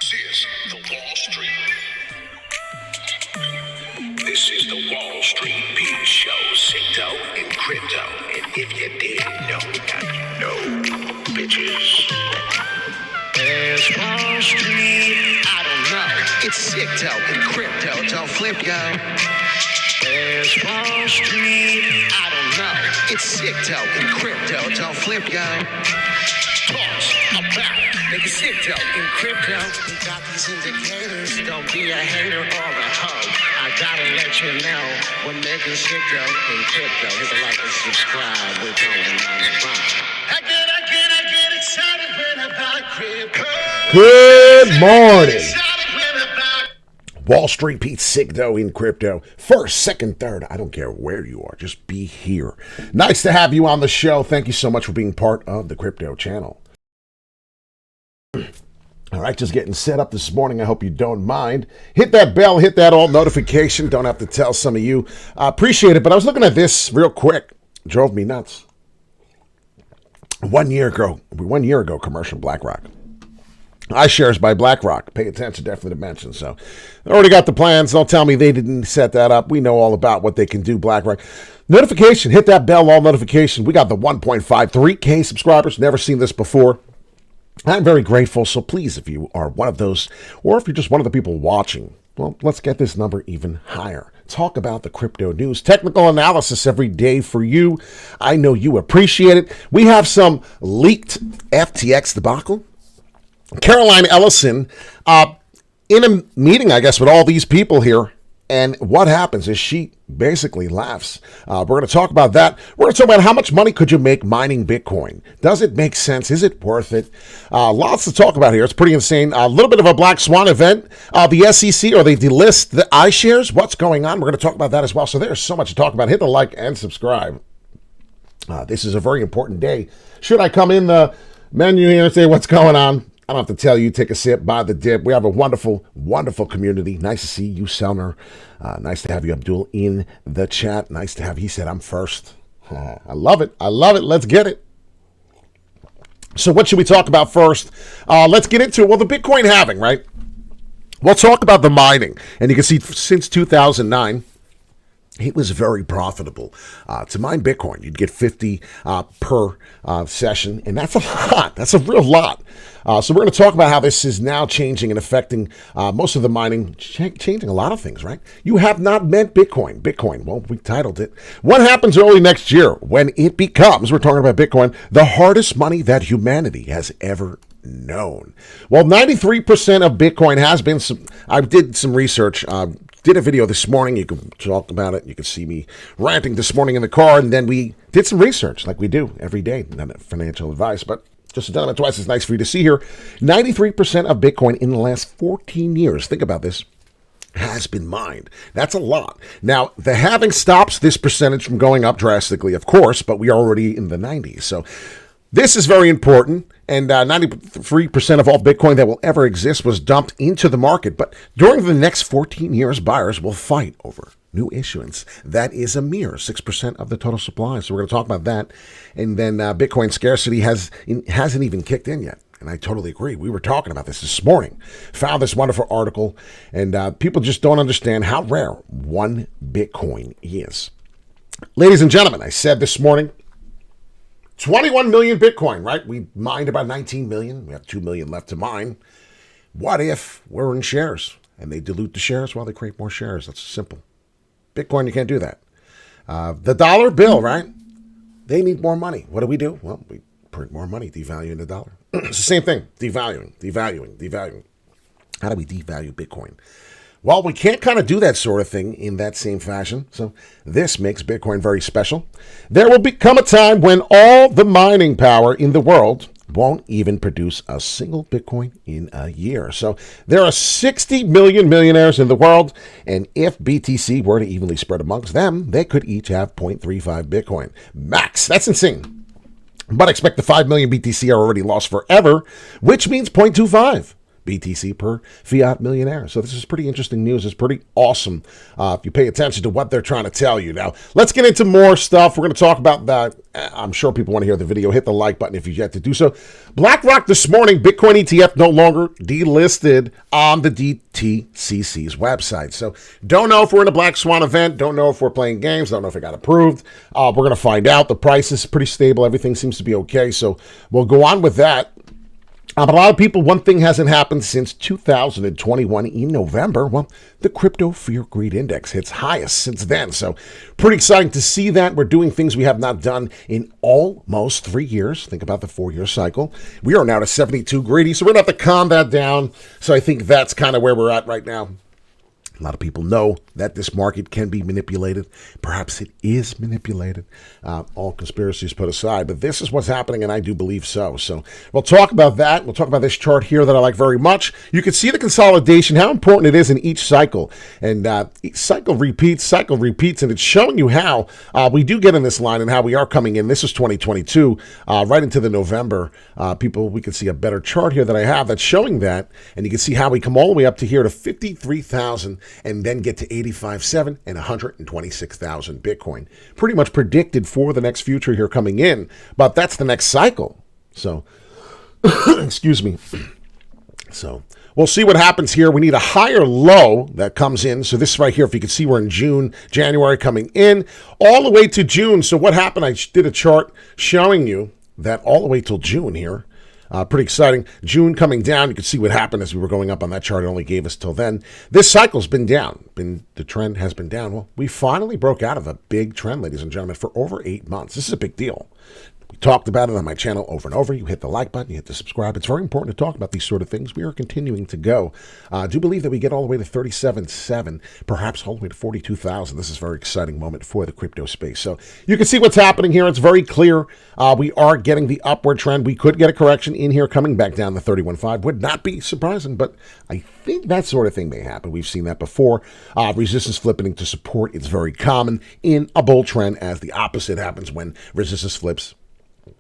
This the Wall Street. This is the Wall Street Beat Show, Crypto and Crypto. And if you didn't know, now you know, bitches. There's Wall Street. I don't know. It's Crypto and Crypto. Don't flip, yo. There's Wall Street. I don't know. It's Crypto and Crypto. Don't flip, yo. Talks about niggas Crypto and Crypto. We got these indicators. Don't be a hater or a hoe. I gotta let you know we're making Crypto and Crypto. Hit the like and subscribe. We're going on the run. I get excited when about crypto. Good morning. Wall Street Pete Sigdo in crypto. First, second, third. I don't care where you are. Just be here. Nice to have you on the show. Thank you so much for being part of the crypto channel. All right, just getting set up this morning. I hope you don't mind. Hit that bell, hit that all notification. Don't have to tell some of you. I appreciate it, but I was looking at this real quick. Drove me nuts. 1 year ago, commercial BlackRock. iShares by BlackRock. Pay attention, definitely to mention. So, they already got the plans. Don't tell me they didn't set that up. We know all about what they can do, BlackRock. Notification, hit that bell, all notification. We got the 1.53K subscribers. Never seen this before. I'm very grateful. So please, if you are one of those, or if you're just one of the people watching, well, let's get this number even higher. Talk about the crypto news, technical analysis every day for you. I know you appreciate it. We have some leaked FTX debacle. Caroline Ellison, in a meeting, I guess, with all these people here. And what happens is she basically laughs. We're going to talk about that. We're going to talk about how much money could you make mining Bitcoin? Does it make sense? Is it worth it? Lots to talk about here. It's pretty insane. A little bit of a black swan event. The SEC, or they delist the iShares. What's going on? We're going to talk about that as well. So there's so much to talk about. Hit the like and subscribe. This is a very important day. Should I come in the menu here and say what's going on? I don't have to tell you, take a sip, buy the dip. We have a wonderful, wonderful community. Nice to see you, Selner. Nice to have you, Abdul, in the chat. Nice to have, he said, I'm first. I love it. I love it. Let's get it. So what should we talk about first? Let's get into it. Well, the Bitcoin halving, right? We'll talk about the mining. And you can see since 2009, it was very profitable to mine Bitcoin. You'd get 50 per session, and that's a lot. That's a real lot. So we're going to talk about how this is now changing and affecting most of the mining, changing a lot of things, right? You have not met Bitcoin. Bitcoin, well, we titled it. What happens early next year when it becomes, we're talking about Bitcoin, the hardest money that humanity has ever known? Well, 93% of Bitcoin has been, I did some research, did a video this morning. You can talk about it. You can see me ranting this morning in the car. And then we did some research like we do every day. Not financial advice, but just done it twice. It's nice for you to see here. 93% of Bitcoin in the last 14 years, think about this, has been mined. That's a lot. Now, the halving stops this percentage from going up drastically, of course, but we are already in the 90s. So this is very important. And 93% of all Bitcoin that will ever exist was dumped into the market. But during the next 14 years, buyers will fight over new issuance. That is a mere 6% of the total supply. So we're going to talk about that. And then Bitcoin scarcity hasn't even kicked in yet. And I totally agree. We were talking about this morning. Found this wonderful article. And people just don't understand how rare one Bitcoin is. Ladies and gentlemen, I said this morning, 21 million Bitcoin, right? We mined about 19 million. We have 2 million left to mine. What if we're in shares and they dilute the shares while they create more shares? That's simple. Bitcoin, you can't do that. The dollar bill, right? They need more money. What do? Well, we print more money, devaluing the dollar. It's the same thing. Devaluing. How do we devalue Bitcoin? Well, we can't kind of do that sort of thing in that same fashion. So this makes Bitcoin very special. There will become a time when all the mining power in the world won't even produce a single Bitcoin in a year. So there are 60 million millionaires in the world. And if BTC were to evenly spread amongst them, they could each have 0.35 Bitcoin max. That's insane. But expect the 5 million BTC are already lost forever, which means 0.25. BTC per fiat millionaire. So this is pretty interesting news. It's pretty awesome if you pay attention to what they're trying to tell you. Now, let's get into more stuff. We're going to talk about that. I'm sure people want to hear the video. Hit the like button if you've yet to do so. BlackRock this morning, Bitcoin ETF no longer delisted on the DTCC's website. So don't know if we're in a black swan event. Don't know if we're playing games. Don't know if it got approved. We're going to find out. The price is pretty stable. Everything seems to be okay. So we'll go on with that. But a lot of people, one thing hasn't happened since 2021 in November. Well, the crypto fear greed index hits highest since then. So pretty exciting to see that. We're doing things we have not done in almost 3 years. Think about the 4-year cycle. We are now to 72 greedy, so we're going to have to calm that down. So I think that's kind of where we're at right now. A lot of people know that this market can be manipulated. Perhaps it is manipulated. All conspiracies put aside. But this is what's happening, and I do believe so. So we'll talk about that. We'll talk about this chart here that I like very much. You can see the consolidation, how important it is in each cycle. And each cycle repeats, and it's showing you how we do get in this line and how we are coming in. This is 2022, right into the November. We can see a better chart here that I have that's showing that. And you can see how we come all the way up to here to 53,000. And then get to 85.7 and 126,000 Bitcoin. Pretty much predicted for the next future here coming in, but that's the next cycle. So, excuse me. So we'll see what happens here. We need a higher low that comes in. So this right here, if you can see, we're in January coming in all the way to June. So what happened? I did a chart showing you that all the way till June here. Pretty exciting. June coming down. You can see what happened as we were going up on that chart. It only gave us till then. This cycle's been down. The trend has been down. Well, we finally broke out of a big trend, ladies and gentlemen, for over 8 months. This is a big deal. We talked about it on my channel over and over. You hit the like button, you hit the subscribe. It's very important to talk about these sort of things. We are continuing to go. I do believe that we get all the way to 37.7, perhaps all the way to 42,000. This is a very exciting moment for the crypto space. So you can see what's happening here. It's very clear. We are getting the upward trend. We could get a correction in here coming back down to 31.5. Would not be surprising, but I think that sort of thing may happen. We've seen that before. Resistance flipping to support. It's very common in a bull trend, as the opposite happens when resistance flips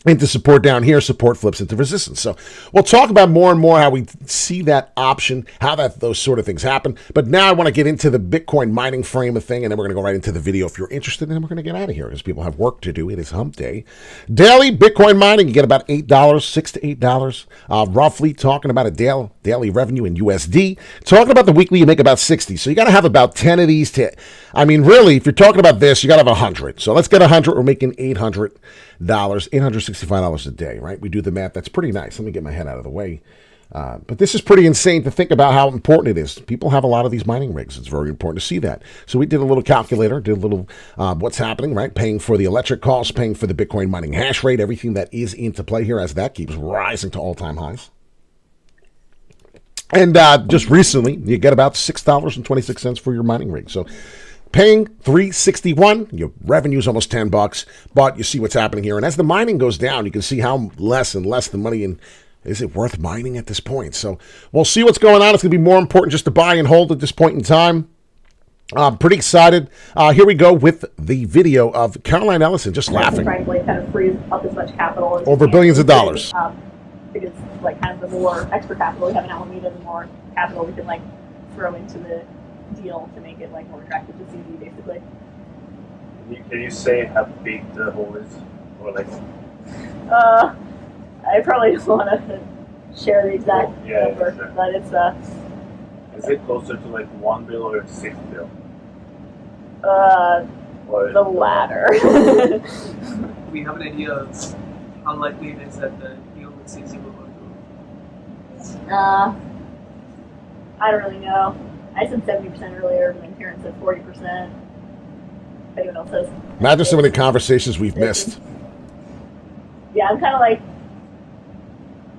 into support down here, support flips into resistance. So we'll talk about more and more how we see that option, how those sort of things happen. But now I want to get into the Bitcoin mining frame of thing, and then we're going to go right into the video if you're interested, and then we're going to get out of here because people have work to do. It is hump day. Daily Bitcoin mining, you get about $8, $6 to $8, roughly talking about a daily revenue in USD. Talking about the weekly, you make about 60. So you got to have about 10 of these really, if you're talking about this, you got to have 100. So let's get 100. We're making $800, $865 a day, right? We do the math. That's pretty nice. Let me get my head out of the way. But this is pretty insane to think about how important it is. People have a lot of these mining rigs. It's very important to see that. So we did a little calculator, did a little what's happening, right? Paying for the electric costs, paying for the Bitcoin mining hash rate, everything that is into play here as that keeps rising to all-time highs. And just recently, you get about $6.26 for your mining rig. So paying $361, your revenue is almost $10, but you see what's happening here. And as the mining goes down, you can see how less and less the money in. Is it worth mining at this point? So we'll see what's going on. It's going to be more important just to buy and hold at this point in time. I'm pretty excited. Here we go with the video of Caroline Ellison just laughing. Trying to kind of freeze up as much capital as over billions of dollars. Because kind of the more extra capital we have in Alameda, the more capital we can throw into the deal to make it more attractive to CD, basically. Can you say how big the hole is, or I probably don't want to share the exact number, sure. But it's Is it closer to 1 bill or 6 bill? The latter. We have an idea of how likely it is that the deal with CZ will go through. I don't really know. I said 70% earlier, my parents said 40%. If anyone else says. Imagine some of the conversations we've missed. Yeah, I'm kind of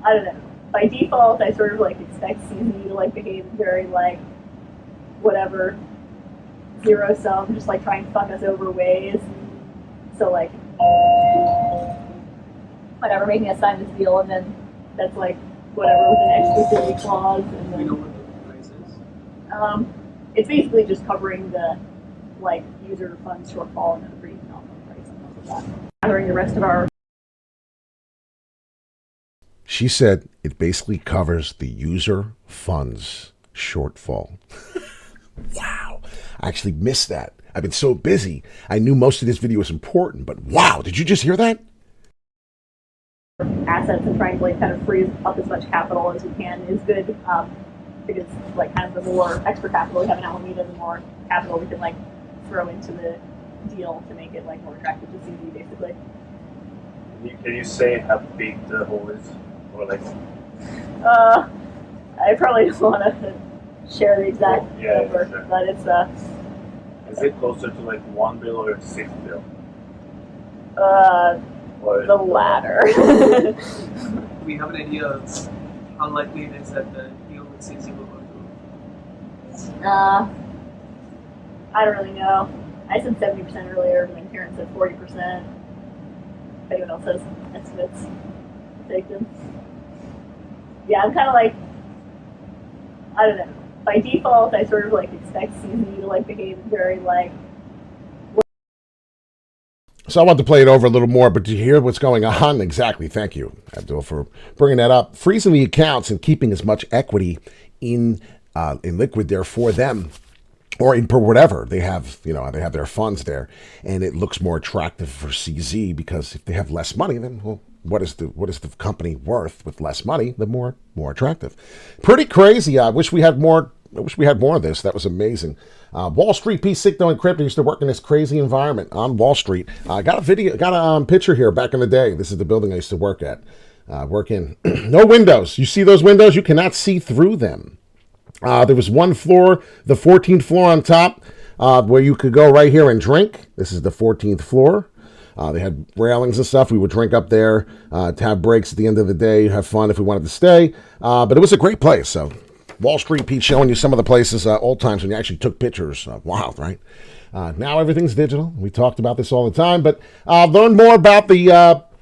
I don't know. By default, I sort of expect CZ to behave very whatever, zero sum, just trying to fuck us over ways. So whatever, making us sign this deal, and then that's whatever with an exclusivity clause. And then, we know what the price is. It's basically just covering the user funds shortfall and a pretty nominal price on top of that. Gathering the rest of our She said it basically covers the user funds shortfall. Wow. I actually missed that. I've been so busy. I knew most of this video was important, but wow, did you just hear that? Assets and trying to like kind of freeze up as much capital as we can is good. Because like kind of the more extra capital we have in Alameda, the more capital we can like throw into the deal to make it like more attractive to CD basically. Can you say how big the hole is? Or like I probably don't want to share the exact number, exactly. but it's is it closer to like 1 bill or 6 bill? Or the latter. We have an idea of how likely it is that the deal with CZ will go through. I don't really know. I said 70% earlier, but Karen said 40%. If anyone else has estimates, I'll take them. Yeah, I'm kind of like, I don't know. By default, I sort of like expect CZ to like behave very like. So I want to play it over a little more, but do you hear what's going on? Exactly. Thank you, Abdul, for bringing that up. Freezing the accounts and keeping as much equity in liquid there for them, or in whatever they have. You know, they have their funds there, and it looks more attractive for CZ because if they have less money, then well, what is the company worth with less money? The more attractive. Pretty crazy. I wish we had more. I wish we had more of this. That was amazing. Wall Street P. Crypto and Crypto used to work in this crazy environment on Wall Street. I got a picture here back in the day. This is the building I used to work at. Work in. No windows. You see those windows? You cannot see through them. There was one floor, the 14th floor on top, where you could go right here and drink. This is the 14th floor. They had railings and stuff. We would drink up there to have breaks at the end of the day, have fun if we wanted to stay. But it was a great place. So Wall Street Pete showing you some of the places, old times when you actually took pictures. Wild, right? Now everything's digital. We talked about this all the time. But learn more about the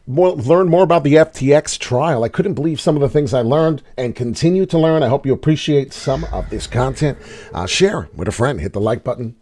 FTX trial. I couldn't believe some of the things I learned and continue to learn. I hope you appreciate some of this content. Share with a friend. Hit the like button.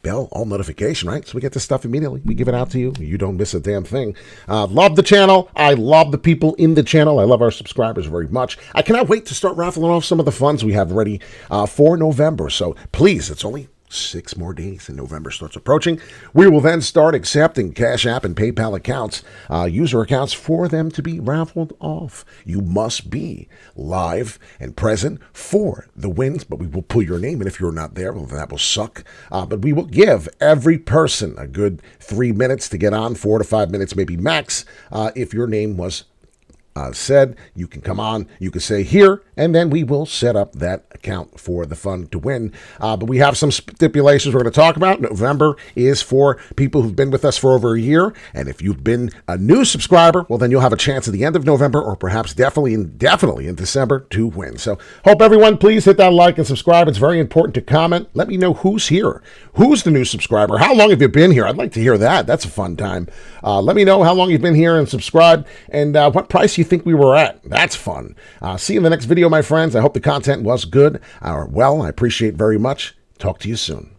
Bell, all notification, right? So we get this stuff immediately. We give it out to you. You don't miss a damn thing. Love the channel. I love the people in the channel. I love our subscribers very much. I cannot wait to start raffling off some of the funds we have ready for November. So please, it's only 6 more days and November starts approaching. We will then start accepting Cash App and PayPal accounts, user accounts for them to be raffled off. You must be live and present for the wins, but we will pull your name, and if you're not there, well, that will suck. But we will give every person a good 3 minutes to get on, 4 to 5 minutes maybe max, if your name was said. You can come on, you can say here, and then we will set up that account for the fund to win. But we have some stipulations we're going to talk about. November is for people who've been with us for over a year, and if you've been a new subscriber, well, then you'll have a chance at the end of November, or perhaps definitely in December to win. So hope everyone please hit that like and subscribe. It's very important to comment. Let me know who's here. Who's the new subscriber? How long have you been here? I'd like to hear that. That's a fun time. Let me know how long you've been here and subscribed, and what price you think we were at. That's fun. See you in the next video, my friends. I hope the content was good or well. I appreciate very much. Talk to you soon.